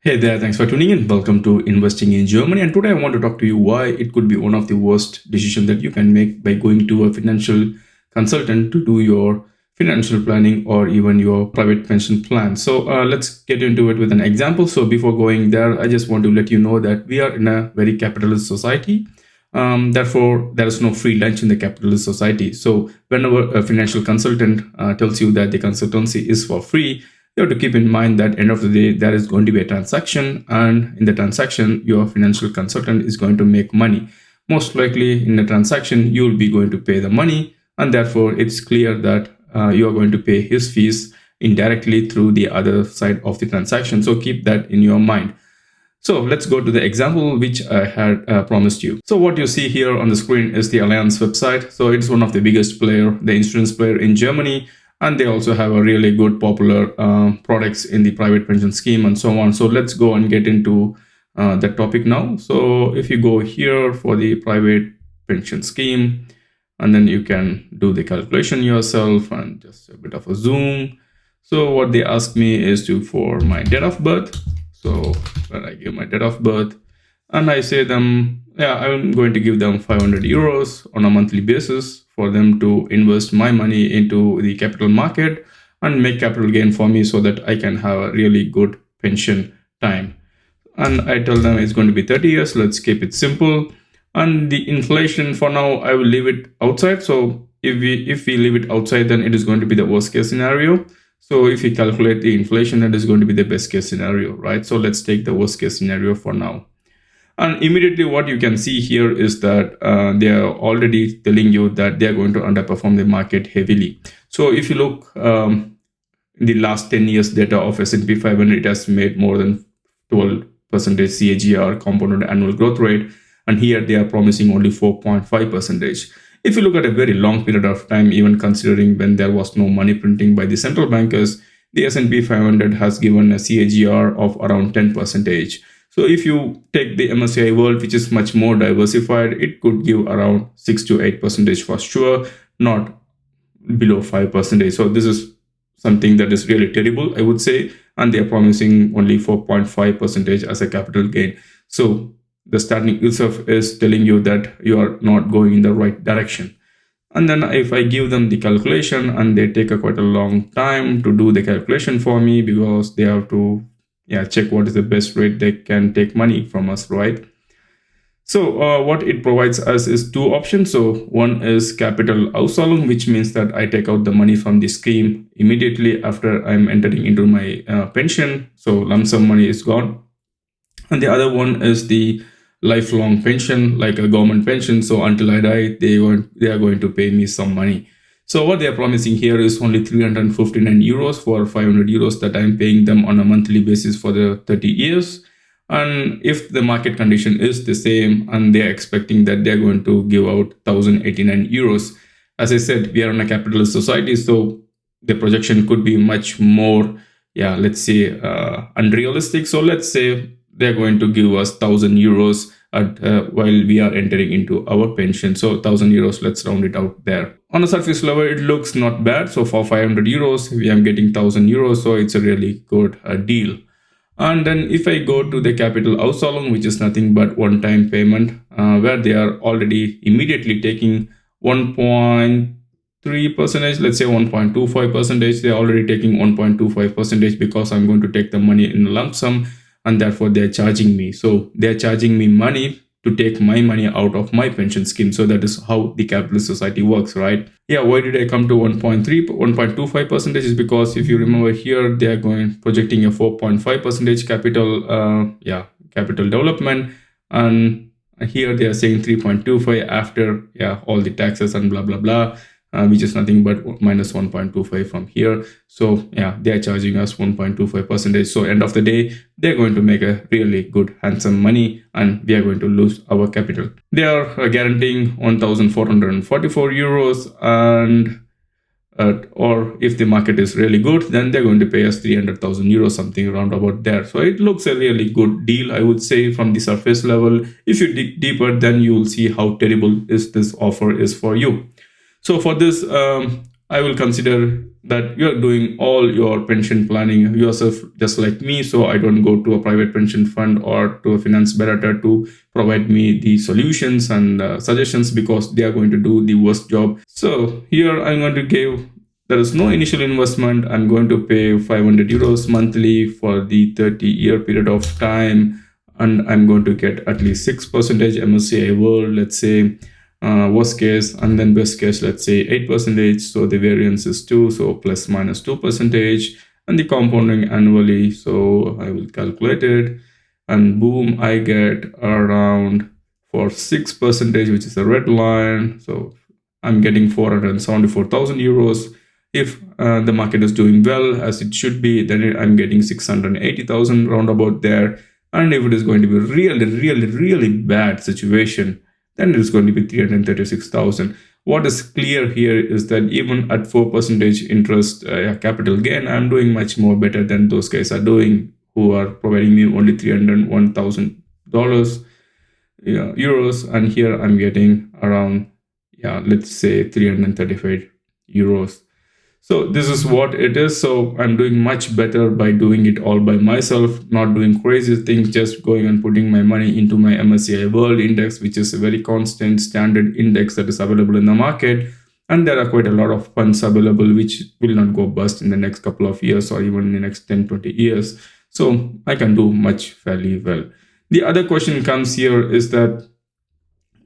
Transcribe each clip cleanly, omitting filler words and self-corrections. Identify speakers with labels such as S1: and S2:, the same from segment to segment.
S1: Hey there, thanks for tuning in. Welcome to Investing in Germany. And today I want to talk to you why it could be one of the worst decisions that you can make by going to a financial consultant to do your financial planning or even your private pension plan. So let's get into it with an example. So before going there, I just want to let you know that we are in a very capitalist society. Therefore, there is no free lunch in the capitalist society. So whenever a financial consultant tells you that the consultancy is for free, you have to keep in mind that end of the day, there is going to be a transaction, and in the transaction, your financial consultant is going to make money. Most likely in the transaction, you will be going to pay the money, and therefore it's clear that you are going to pay his fees indirectly through the other side of the transaction. So keep that in your mind. So let's go to the example which I had promised you. So what you see here on the screen is the Allianz website. So it's one of the biggest player, the insurance player in Germany. And they also have a really good popular products in the private pension scheme and so on. So let's go and get into that topic now. So if you go here for the private pension scheme, and then you can do the calculation yourself and just a bit of a zoom. So what they ask me is for my date of birth. So when I give my date of birth and I say them, yeah, I'm going to give them 500 euros on a monthly basis for them to invest my money into the capital market and make capital gain for me so that I can have a really good pension time. And I tell them it's going to be 30 years. Let's keep it simple. And the inflation for now, I will leave it outside. So if we leave it outside, then it is going to be the worst case scenario. So if you calculate the inflation, that is going to be the best case scenario, right? So let's take the worst case scenario for now. And immediately what you can see here is that they are already telling you that they are going to underperform the market heavily. So if you look in the last 10 years data of S&P 500, it has made more than 12% CAGR, compounded annual growth rate. And here they are promising only 4.5%. If you look at a very long period of time, even considering when there was no money printing by the central bankers, the S&P 500 has given a CAGR of around 10%. So if you take the MSCI World, which is much more diversified, it could give around 6 to 8% for sure, not below 5%. So this is something that is really terrible, I would say. And they are promising only 4.5% as a capital gain. So the starting itself is telling you that you are not going in the right direction. And then if I give them the calculation, and they take quite a long time to do the calculation for me because they have to check what is the best rate they can take money from us, right? So what it provides us is two options. So one is capital Auszahlung, which means that I take out the money from the scheme immediately after I'm entering into my pension. So lump sum money is gone. And the other one is the lifelong pension, like a government pension. So until I die, they are going to pay me some money. So what they are promising here is only 359 euros for 500 euros that I'm paying them on a monthly basis for the 30 years. And if the market condition is the same and they're expecting that they're going to give out 1089 euros, as I said, we are in a capitalist society. So the projection could be much more, let's say unrealistic. So let's say they're going to give us 1000 euros while we are entering into our pension. So 1000 euros, let's round it out there. On a surface level, it looks not bad. So for 500 euros, we are getting 1000 euros. So it's a really good deal. And then if I go to the capital Auszahlung, which is nothing but one-time payment, where they are already immediately taking 1.3%, let's say 1.25%. They're already taking 1.25% because I'm going to take the money in a lump sum. And therefore, they're charging me. So they're charging me money to take my money out of my pension scheme. So that is how the capitalist society works, right? Why did I come to 1.25% is because if you remember here, they are projecting a 4.5% capital development. And here they are saying 3.25 after all the taxes and blah, blah, blah. Which is nothing but minus 1.25 from here. So they are charging us 1.25%. So end of the day, they're going to make a really good, handsome money, and we are going to lose our capital. They are guaranteeing 1,444 euros, and or if the market is really good, then they're going to pay us 300,000 euros, something around about there. So it looks a really good deal, I would say, from the surface level. If you dig deeper, then you will see how terrible this offer is for you. So for this, I will consider that you're doing all your pension planning yourself, just like me. So I don't go to a private pension fund or to a finance director to provide me the solutions and suggestions, because they are going to do the worst job. So here I'm going to give, there is no initial investment. I'm going to pay 500 euros monthly for the 30-year period of time, and I'm going to get at least 6% MSCI World, let's say, worst case, and then best case, let's say 8%. So the variance is 2, so plus minus 2%, and the compounding annually. So I will calculate it, and boom, I get around for 6%, which is the red line. So I'm getting 474,000 euros. If the market is doing well as it should be, then I'm getting 680,000 roundabout there. And if it is going to be really bad situation, then it is going to be 336,000. What is clear here is that even at 4% interest capital gain, I'm doing much more better than those guys are doing, who are providing me only $301,000 euros, and here I'm getting around, let's say 335 euros. So this is what it is. So I'm doing much better by doing it all by myself, not doing crazy things, just going and putting my money into my MSCI World Index, which is a very constant standard index that is available in the market. And there are quite a lot of funds available which will not go bust in the next couple of years or even in the next 10, 20 years. So I can do much fairly well. The other question comes here is that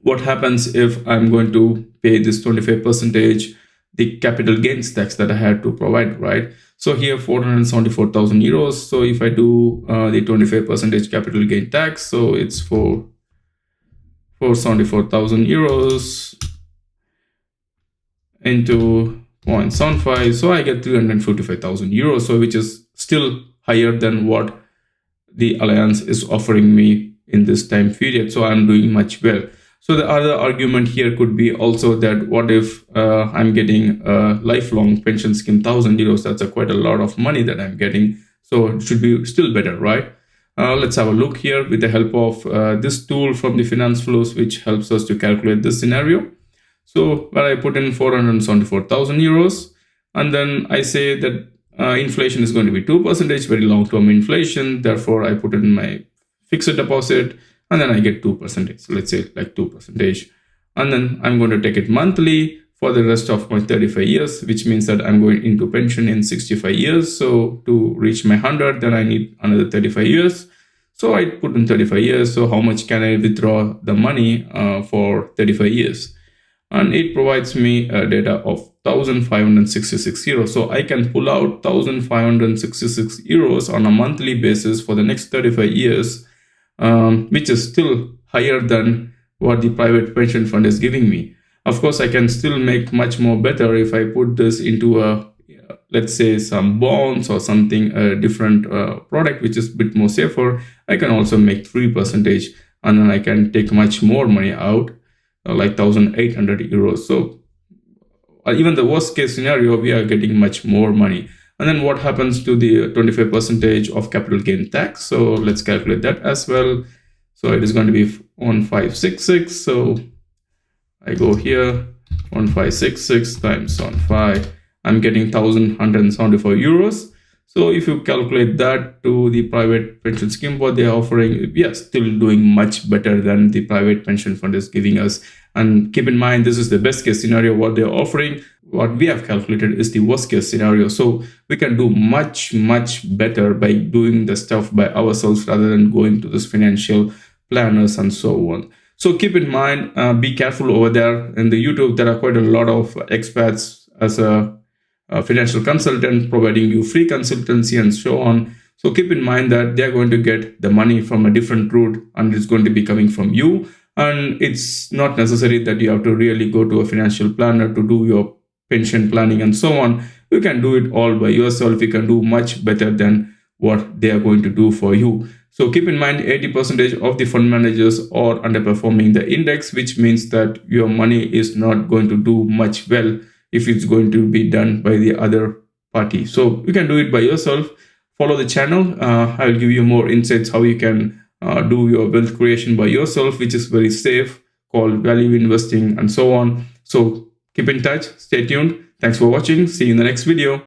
S1: what happens if I'm going to pay this 25% the capital gains tax that I had to provide, right? So here 474,000 euros. So if I do the 25% capital gain tax, so it's for 474,000 euros into 0.75. So I get 355,000 euros, so which is still higher than what the Alliance is offering me in this time period. So I'm doing much well. So the other argument here could be also that what if I'm getting a lifelong pension scheme, 1,000 euros, that's quite a lot of money that I'm getting. So it should be still better, right? Let's have a look here with the help of this tool from the Finance Flows, which helps us to calculate this scenario. So where I put in 474,000 euros, and then I say that inflation is going to be 2%, very long-term inflation. Therefore, I put in my fixed deposit, and then I get 2%. So let's say like 2%. And then I'm going to take it monthly for the rest of my 35 years, which means that I'm going into pension in 65 years. So to reach my 100, then I need another 35 years. So I put in 35 years. So how much can I withdraw the money for 35 years? And it provides me data of 1,566 euros. So I can pull out 1,566 euros on a monthly basis for the next 35 years, which is still higher than what the private pension fund is giving me. Of course, I can still make much more better if I put this into let's say some bonds or something, a different product which is a bit more safer. I can also make 3%, and then I can take much more money out, like 1,800 euros. So even the worst case scenario, we are getting much more money. And then what happens to the 25% of capital gain tax? So let's calculate that as well. So it is going to be 1,566. So I go here, 1,566 times 1.5. I'm getting 1,174 euros. So if you calculate that to the private pension scheme, what they are offering, we are still doing much better than the private pension fund is giving us. And keep in mind, this is the best case scenario, what they're offering. What we have calculated is the worst case scenario. So we can do much better by doing the stuff by ourselves rather than going to this financial planners and so on. So keep in mind, be careful over there. In the YouTube, there are quite a lot of experts as a financial consultant providing you free consultancy and so on. So keep in mind that they're going to get the money from a different route, and it's going to be coming from you. And it's not necessary that you have to really go to a financial planner to do your pension planning and so on. You can do it all by yourself. You can do much better than what they are going to do for you. So keep in mind, 80% of the fund managers are underperforming the index, which means that your money is not going to do much well if it's going to be done by the other party. So you can do it by yourself. Follow the channel. I will give you more insights how you can do your wealth creation by yourself, which is very safe, called value investing and so on. So keep in touch. Stay tuned. Thanks for watching. See you in the next video.